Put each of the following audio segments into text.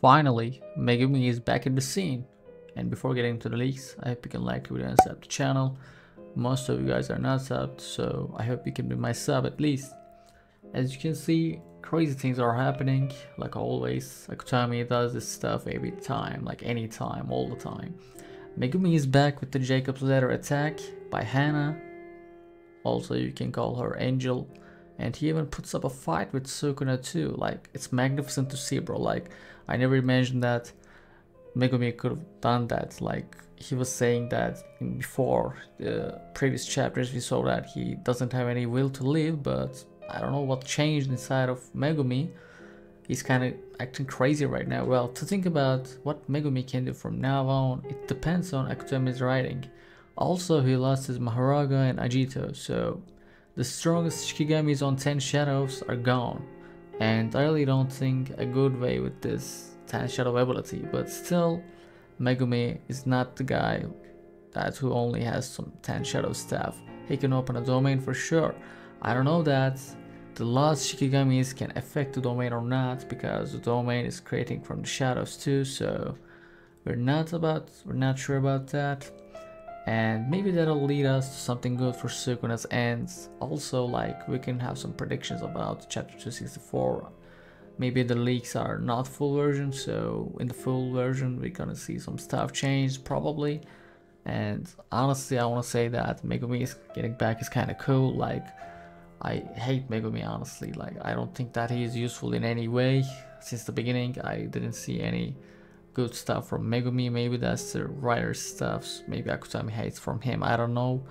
Finally, Megumi is back in the scene. And before getting to the leaks, I hope you can like the video and sub the channel. Most of you guys are not subbed, so I hope you can be my sub at least. As you can see, crazy things are happening, like always. Akutami does this stuff every time, like anytime, all the time. Megumi is back with the Jacob's Ladder attack by Hana. Also, you can call her Angel. And he even puts up a fight with Sukuna too. Like, it's magnificent to see, bro. Like, I never imagined that Megumi could have done that. Like, he was saying that before the previous chapters we saw that he doesn't have any will to live, but I don't know what changed inside of Megumi. He's kind of acting crazy right now. Well, to think about what Megumi can do from now on, it depends on Akutami's writing. Also, he lost his Maharaga and Agito, so the strongest Shikigamis on 10 Shadows are gone. And I really don't think a good way with this 10 Shadow ability, but still, Megumi is not the guy who only has some 10 Shadow stuff. He can open a domain for sure. I don't know that the lost Shikigamis can affect the domain or not, because the domain is creating from the shadows too, so we're not sure about that. And maybe that'll lead us to something good for Sukuna's ends. Also, like, we can have some predictions about chapter 264. Maybe the leaks are not full version, so in the full version we're gonna see some stuff change probably. And honestly, I want to say that Megumi is getting back is kind of cool. Like, I hate Megumi, honestly. Like, I don't think that he is useful in any way. Since the beginning, I didn't see any good stuff from Megumi. Maybe that's the writer's stuff. Maybe Akutami hates from him. I don't know.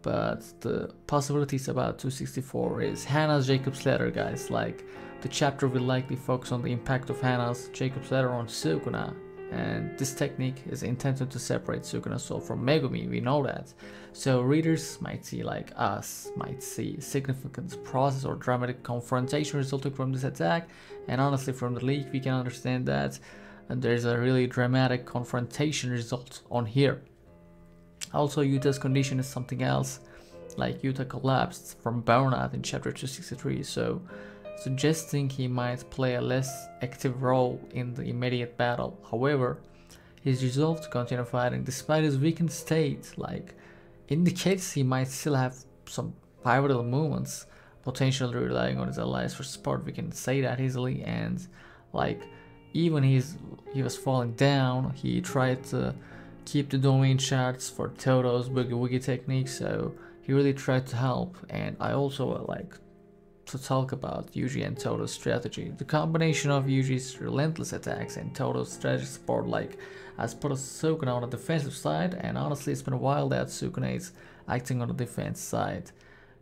But the possibilities about 264 is Hana's Jacob's Ladder, guys. Like, the chapter will likely focus on the impact of Hana's Jacob's Ladder on Sukuna. And this technique is intended to separate Sukuna's soul from Megumi, we know that. So readers might see, like us, might see significant process or dramatic confrontation resulting from this attack. And honestly, from the leak we can understand that there's a really dramatic confrontation result on here. Also, Yuta's condition is something else. Like, Yuta collapsed from burnout in chapter 263, so suggesting he might play a less active role in the immediate battle. However, his resolve to continue fighting despite his weakened state, like, indicates he might still have some pivotal movements, potentially relying on his allies for support. We can say that easily. And like, even he was falling down, he tried to keep the domain charts for Toto's Boogie Woogie technique, so he really tried to help. And I also like to talk about Yuji and Toto's strategy. The combination of Yuji's relentless attacks and Toto's strategic support, like, has put Sukuna on the defensive side, and honestly it's been a while that Sukuna is acting on the defense side.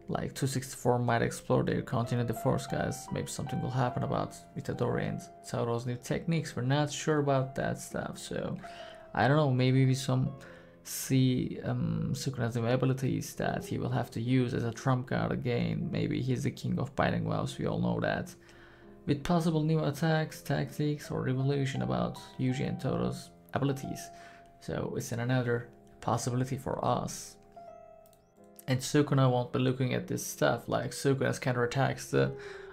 Like, 264 might explore their continued force, guys. Maybe something will happen about Itadori and Toto's new techniques. We're not sure about that stuff, so I don't know, maybe we see Sukuna's new abilities that he will have to use as a trump card again. Maybe he's the king of biting wows, we all know that. With possible new attacks, tactics, or revolution about Yuji and Toto's abilities. So it's another possibility for us. And Sukuna won't be looking at this stuff. Like, Sukuna's counterattacks,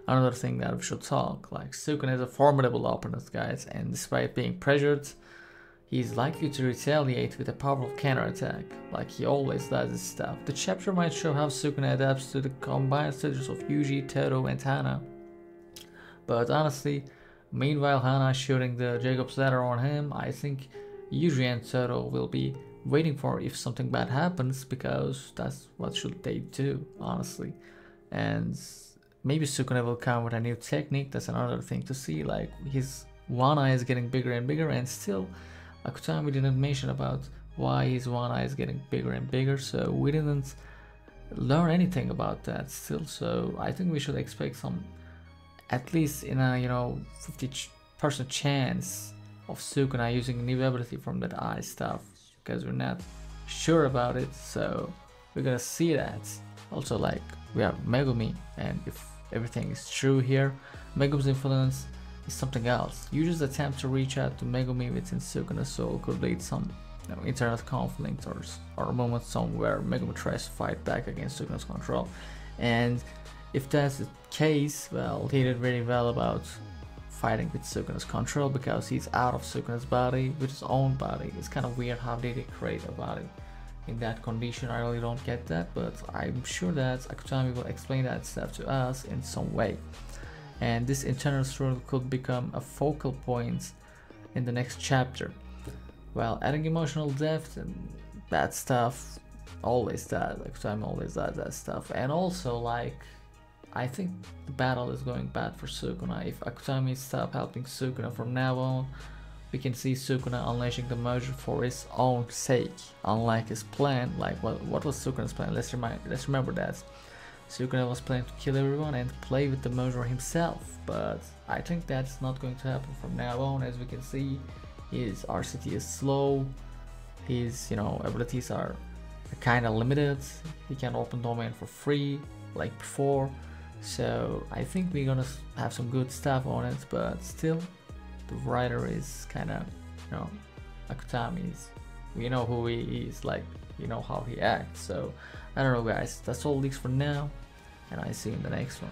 another thing that we should talk. Like, Sukuna is a formidable opponent, guys, and despite being pressured, he's likely to retaliate with a powerful counterattack, like he always does this stuff. The chapter might show how Sukuna adapts to the combined stages of Yuji, Toto, and Hana. But honestly, meanwhile Hana shooting the Jacob's Ladder on him, I think Yuji and Toto will be waiting for if something bad happens, because that's what should they do, honestly. And maybe Sukuna will come with a new technique. That's another thing to see. Like, his one eye is getting bigger and bigger, and still Akutami didn't mention about why his one eye is getting bigger and bigger, so we didn't learn anything about that still. So I think we should expect some, at least in a 50% chance of Sukuna using a new ability from that eye stuff, because we're not sure about it, so we're gonna see that. Also, like, we have Megumi, and if everything is true here, Megumi's influence is something else. Yuji's attempt to reach out to Megumi within Sukuna's soul could lead some internal conflict or a moment somewhere Megumi tries to fight back against Sukuna's control. And if that's the case, well, he did very well about fighting with Sukuna's control because he's out of Sukuna's body, with his own body. It's kind of weird how did they create a body in that condition. I really don't get that, but I'm sure that Akutami will explain that stuff to us in some way. And this internal struggle could become a focal point in the next chapter. Well, adding emotional depth and that stuff always does. Akutami always does that stuff. And also, like, I think the battle is going bad for Sukuna. If Akutami stop helping Sukuna from now on, we can see Sukuna unleashing the Mojo for his own sake, unlike his plan. Like, what was Sukuna's plan? Let's remember that. Sukuna was planning to kill everyone and play with the Mojo himself, but I think that's not going to happen from now on. As we can see, his RCT is slow, his abilities are kind of limited, he can open domain for free like before, so I think we're gonna have some good stuff on it, but still the writer is kind of, Akutami is, we know who he is, like, how he acts. So I don't know guys, that's all leaks for now, and I see you in the next one.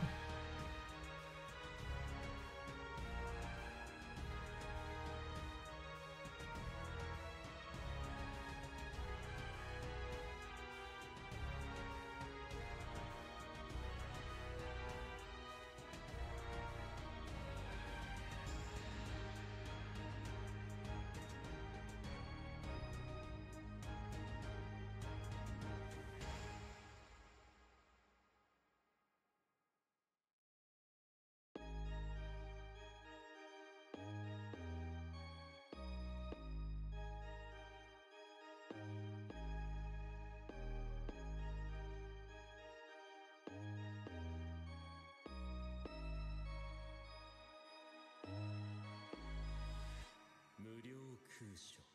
Muryou Kusho.